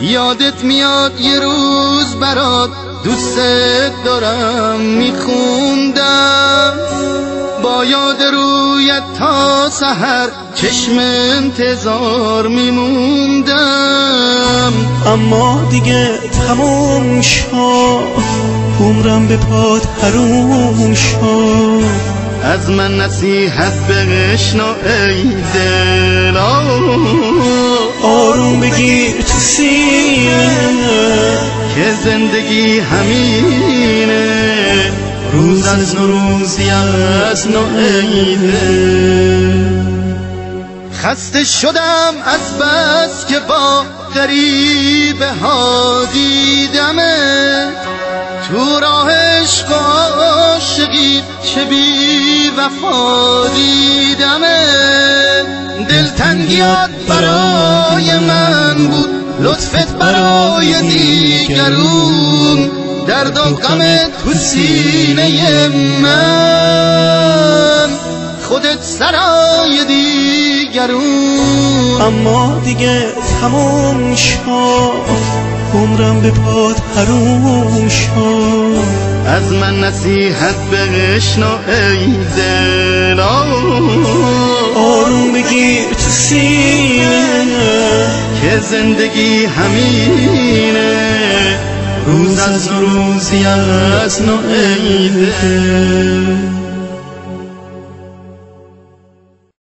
یادت میاد یه روز برات دوست دارم میخوندم، با یاد رویت تا سحر چشم انتظار میموندم. اما دیگه تموم شد، عمرم به پات حروم شد. از من نصیحت بشنو ای دل، آروم بگیر تو سینه که زندگی همینه، روز از روزی از نو ای دل. خسته شدم از بس که با غریبه ها دیدمه، تو راه عشق و عاشقی چه بی وفا دیدمه. دلتنگیات برای من بود، لطفت برای دیگرون، درد و غمت تو سینه من، خودت سرای دیگرون. اما دیگه تموم شد، عمرم به پات حروم شد. از من نصیحت بشنو ای دل، آروم بگیر تو سینه که زندگی همینه، روز از روزی از نو ای دل.